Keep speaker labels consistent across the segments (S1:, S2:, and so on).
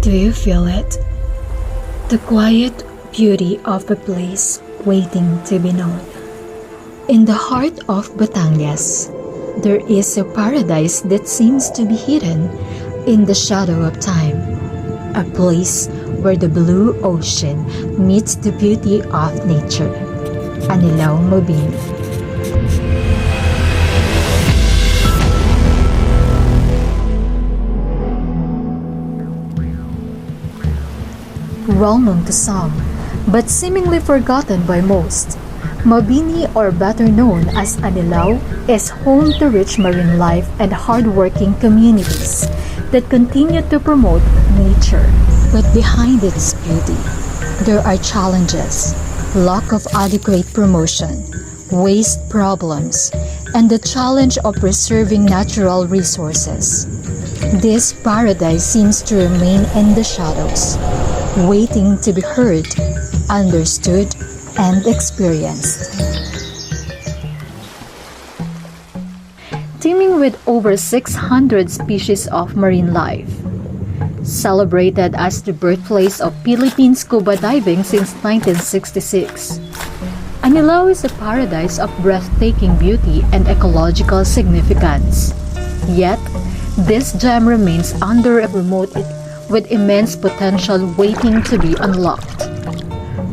S1: Do you feel it? The quiet beauty of a place waiting to be known. In the heart of Batangas, there is a paradise that seems to be hidden in the shadow of time. A place where the blue ocean meets the beauty of nature. Anilao, Mabini. Well known to some, but seemingly forgotten by most, Mabini, or better known as Anilao, is home to rich marine life and hardworking communities that continue to promote nature. But behind its beauty, there are challenges: lack of adequate promotion, waste problems, and the challenge of preserving natural resources. This paradise seems to remain in the shadows, waiting to be heard, understood, and experienced. Teeming with over 600 species of marine life. Celebrated as the birthplace of Philippine scuba diving since 1966. Anilao is a paradise of breathtaking beauty and ecological significance. Yet, this gem remains under a remote with immense potential waiting to be unlocked.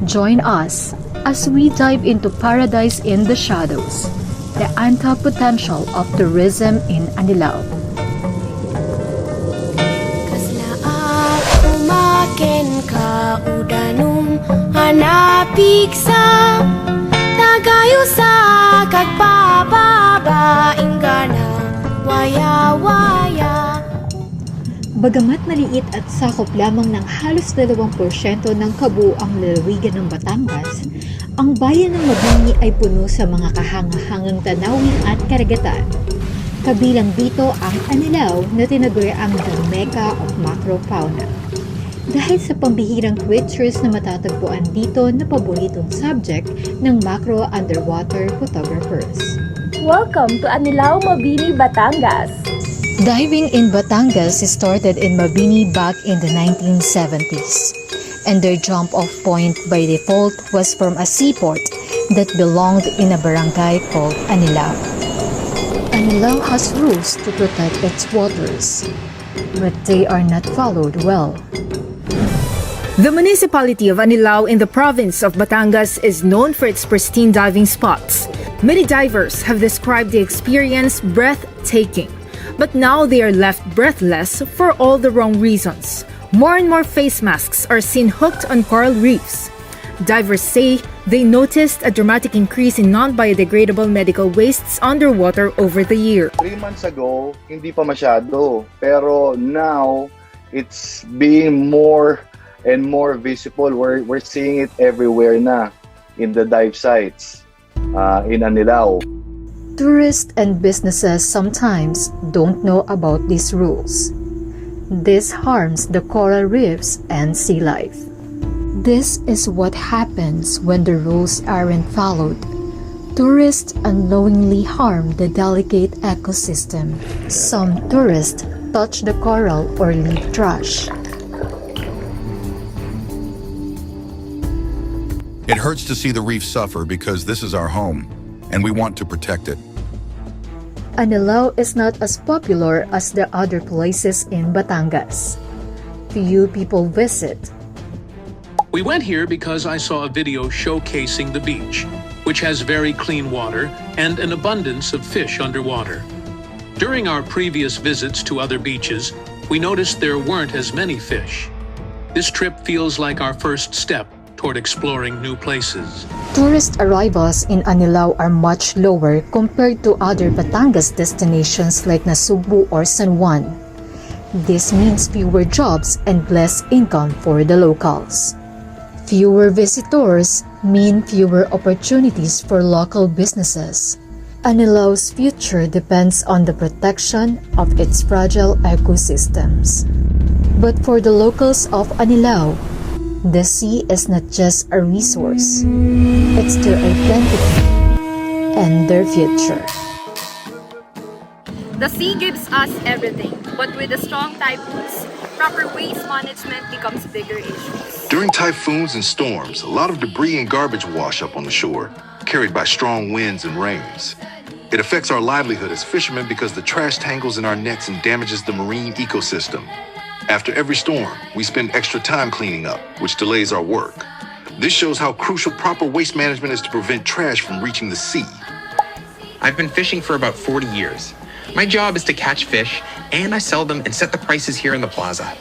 S1: Join us as we dive into paradise in the shadows, the untapped potential of tourism in Anilao.
S2: Kaslaat umaken ka udanum hanapik sa tagayo sa kagpababa ingana waya-waya.
S1: Bagamat maliit at sakop lamang ng halos 2% ng kabuuang lalawigan ng Batangas, ang bayan ng Mabini ay puno sa mga kahangahangang tanawin at karagatan. Kabilang dito ang Anilao na tinaguriang the Mecca of macrofauna. Dahil sa pambihirang creatures na matatagpuan dito na paboritong subject ng macro underwater photographers.
S3: Welcome to Anilao, Mabini, Batangas!
S1: Diving in Batangas started in Mabini back in the 1970s, and their jump-off point by default was from a seaport that belonged in a barangay called Anilao. Anilao has rules to protect its waters, but they are not followed well.
S4: The municipality of Anilao in the province of Batangas is known for its pristine diving spots. Many divers have described the experience breathtaking. But now they are left breathless for all the wrong reasons. More and more face masks are seen hooked on coral reefs. Divers say they noticed a dramatic increase in non-biodegradable medical wastes underwater over the year.
S5: 3 months ago, hindi pa masyado. Pero now, it's being more and more visible. We're seeing it everywhere na in the dive sites in Anilao.
S1: Tourists and businesses sometimes don't know about these rules. This harms the coral reefs and sea life. This is what happens when the rules aren't followed. Tourists unknowingly harm the delicate ecosystem. Some tourists touch the coral or leave trash.
S6: It hurts to see the reef suffer because this is our home, and we want to protect it.
S1: Anilao is not as popular as the other places in Batangas. Few people visit.
S7: We went here because I saw a video showcasing the beach, which has very clean water and an abundance of fish underwater. During our previous visits to other beaches, we noticed there weren't as many fish. This trip feels like our first step toward exploring new places.
S1: Tourist arrivals in Anilao are much lower compared to other Batangas destinations like Nasugbu or San Juan. This means fewer jobs and less income for the locals. Fewer visitors mean fewer opportunities for local businesses. Anilao's future depends on the protection of its fragile ecosystems. But for the locals of Anilao, the sea is not just a resource, it's their identity and their future.
S3: The sea gives us everything, but with the strong typhoons,
S8: proper waste management becomes bigger issues.
S9: During typhoons and storms, a lot of debris and garbage wash up on the shore, carried by strong winds and rains. It affects our livelihood as fishermen because the trash tangles in our nets and damages the marine ecosystem. After every storm, we spend extra time cleaning up, which delays our work. This shows how crucial proper waste management is to prevent trash from reaching the sea.
S10: I've been fishing for about 40 years. My job is to catch fish, and I sell them and set the prices here in the plaza.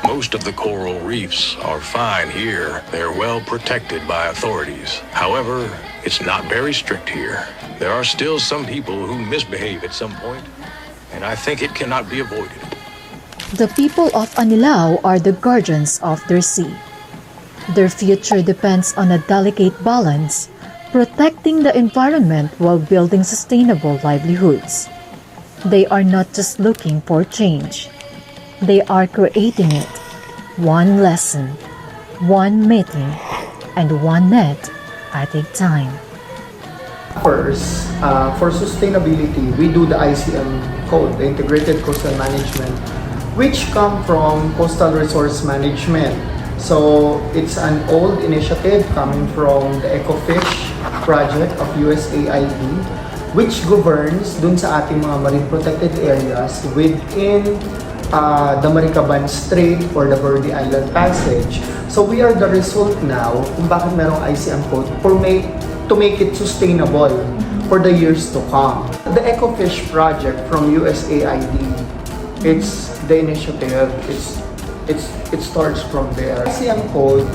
S11: Most of the coral reefs are fine here. They're well protected by authorities. However, it's not very strict here. There are still some people who misbehave at some point, and I think it cannot be avoided.
S1: The people of Anilao are the guardians of their sea. Their future depends on a delicate balance, protecting the environment while building sustainable livelihoods. They are not just looking for change. They are creating it, one lesson, one meeting, and one net at a time.
S12: First, for sustainability, we do the ICM code, the Integrated Coastal Management, which come from Coastal Resource Management. So it's an old initiative coming from the Ecofish project of USAID, which governs dun sa ating mga marine protected areas within the Maricaban Strait or the Verde Island Passage. So we are the result now kung bakit merong ICM code to make it sustainable for the years to come. The Ecofish project from USAID, it's the initiative, it starts from there. ICM code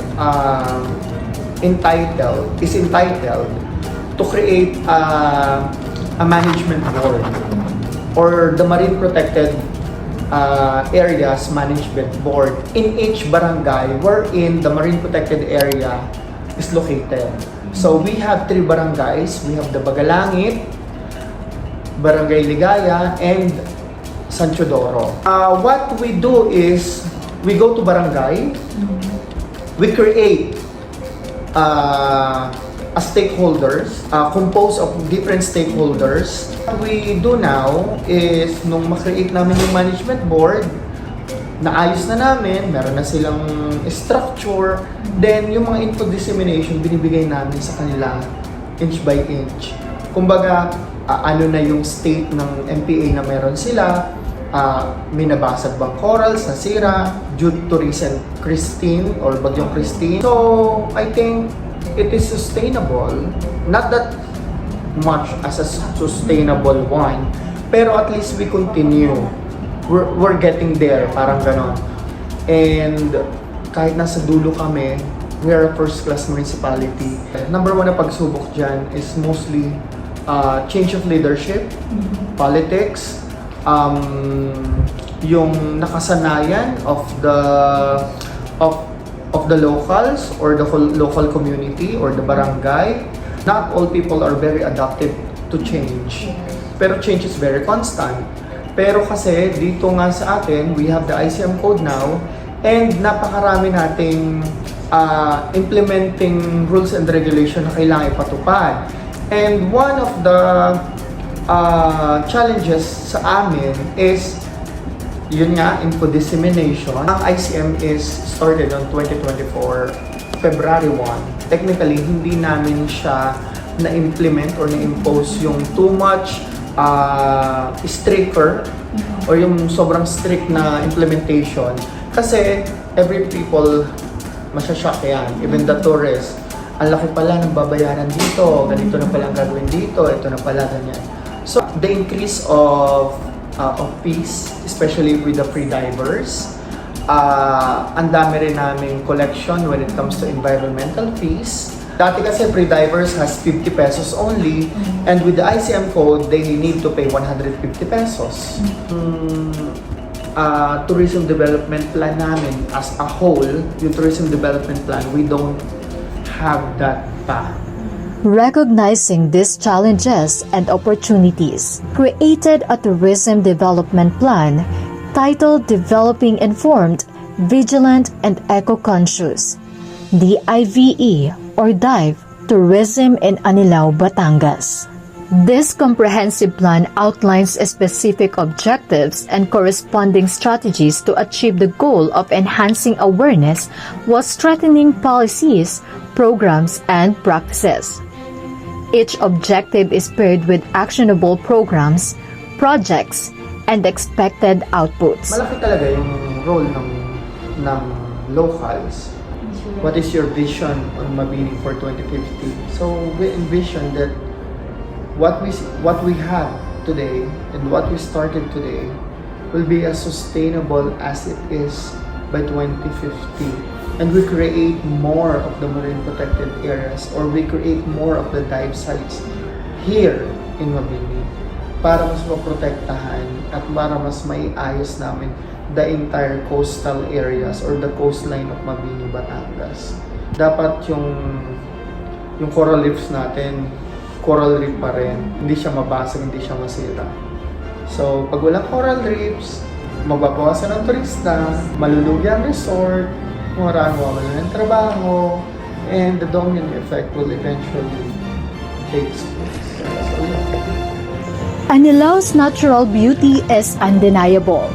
S12: is entitled to create a management board or the marine protected areas management board in each barangay wherein the marine protected area is located. So we have 3 barangays. We have the Bagalangit, Barangay Ligaya, and San Teodoro. What we do is we go to barangay, we create a stakeholders, composed of different stakeholders. What we do now is nung ma-create namin yung management board, naayos na namin, meron na silang structure, then yung mga info dissemination binibigay namin sa kanila inch by inch. Kumbaga, ano na yung state ng MPA na meron sila, may nabasag bang corals na sira due to recent Christine or bagyong Christine. So, I think it is sustainable, not that much as a sustainable one, pero at least we continue. We're getting there, parang ganon. And kahit nasa dulo kami, we are a first-class municipality. Number 1 na pagsubok dyan is mostly change of leadership, politics, yung nakasanayan of the locals or the whole local community or the barangay. Not all people are very adaptive to change, pero change is very constant. Pero kasi dito nga sa atin, we have the ICM code now, and napakarami nating implementing rules and regulation na kailangan ipatupad. And one of the challenges sa amin is yun nga, info dissemination. Ang ICM is started on 2024, February 1. Technically, hindi namin siya na-implement or na-impose yung too much stricter or yung sobrang strict na implementation. Kasi every people masyashock yan. Even the tourists, ang laki pala ng babayaran dito, ganito na pala ang gagawin dito, ito na pala, ganyan. So, the increase of fees, especially with the free divers. Ang dami rin naming collection when it comes to environmental fees. Dati kasi free divers has 50 pesos only, and with the ICM code, they need to pay 150 pesos. Tourism development plan namin as a whole, yung tourism development plan, we don't have that pa.
S1: Recognizing these challenges and opportunities, created a tourism development plan titled Developing Informed, Vigilant, and Eco-Conscious, DIVE or Dive Tourism in Anilao, Batangas. This comprehensive plan outlines specific objectives and corresponding strategies to achieve the goal of enhancing awareness while strengthening policies, programs, and practices. Each objective is paired with actionable programs, projects, and expected outputs.
S12: Malaki talaga yung role ng locals. What is your vision on Mabini for 2050? So we envision that what we have today and what we started today will be as sustainable as it is by 2050, and we create more of the marine protected areas, or we create more of the dive sites here in Mabini para mas maprotektahan at para mas maiayos namin the entire coastal areas or the coastline of Mabini, Batangas. Dapat yung coral reefs natin, coral reef pa rin. Hindi siya mabasag, hindi siya masira. So, pag walang coral reefs, mababawasan ng turista, malulugi ang resort, maraming mawawalan ng trabaho, and the domino effect will eventually take place. So, yeah.
S1: Anilao's natural beauty is undeniable,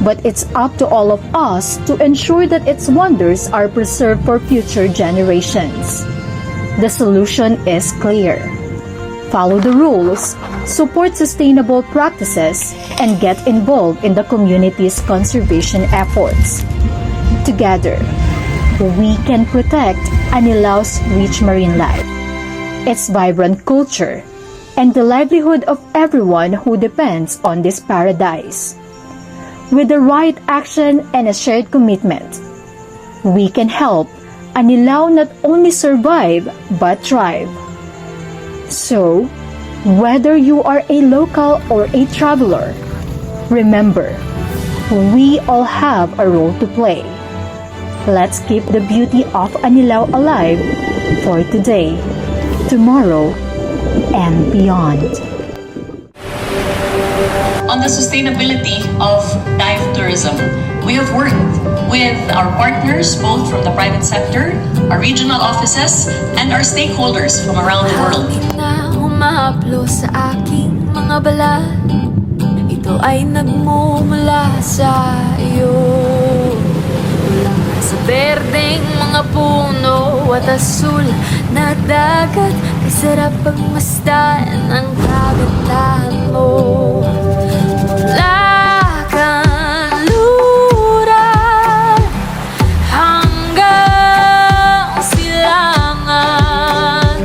S1: but it's up to all of us to ensure that its wonders are preserved for future generations. The solution is clear. Follow the rules, support sustainable practices, and get involved in the community's conservation efforts. Together, we can protect Anilao's rich marine life, its vibrant culture, and the livelihood of everyone who depends on this paradise. With the right action and a shared commitment, we can help Anilao not only survive but thrive. So, whether you are a local or a traveler, remember, we all have a role to play. Let's keep the beauty of Anilao alive for today, tomorrow, and beyond.
S13: On the sustainability of dive tourism, we have worked with our partners both from the private sector, our regional offices, and our stakeholders from around the world.
S2: Hangin na humahaplo sa aking mga balat, ito ay nagmumula sa iyo. Mula sa berdeng mga puno at asul na dagat, ay sarap pagmasdan ang kagandahan mo. Mula kanluran hanggang silangan,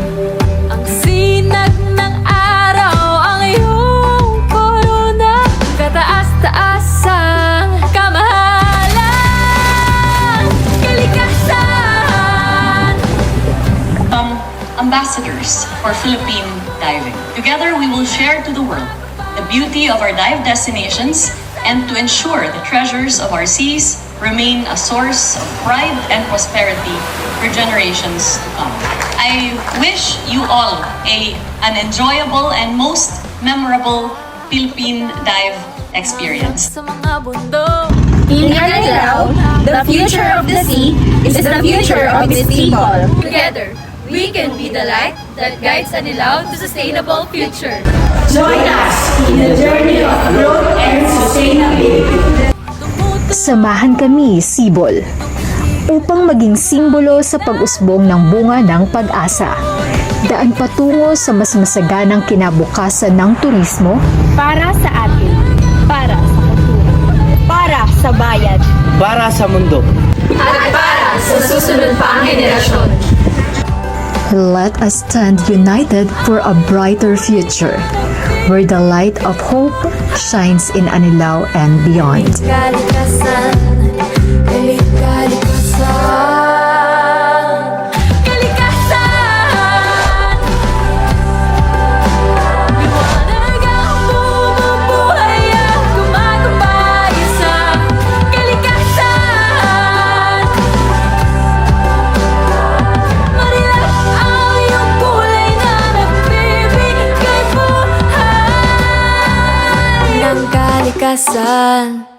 S2: ang sinag ng araw ang iyong korona, kataas-taasang kamahalan, kalikasan.
S13: Ambassadors for Philippine diving. Together, we will share to the world the beauty of our dive destinations and to ensure the treasures of our seas remain a source of pride and prosperity for generations to come. I wish you all an enjoyable and most memorable Philippine Dive Experience.
S2: Sa mga bundok,
S3: In Anilao, the future of the sea is the future of its people.
S8: Together, we can be the light that guides Anilao to sustainable future.
S3: Join us in the journey of growth and sustainability.
S1: Samahan kami, Sibol, upang maging simbolo sa pag-usbong ng bunga ng pag-asa. Daan patungo sa mas masaganang kinabukasan ng turismo
S3: Para sa atin, para sa kultura, para sa bayan,
S14: para sa mundo,
S8: At para sa susunod pa ang henerasyon.
S1: Let us stand united for a brighter future, where the light of hope shines in Anilao and beyond.
S2: kalikasan, kalikasan, kalikasan. Liwanag ang bumubuhay at gumagambay sa kalikasan. Marilat ang iyong kulay na nagbibigay buhay ng kalikasan.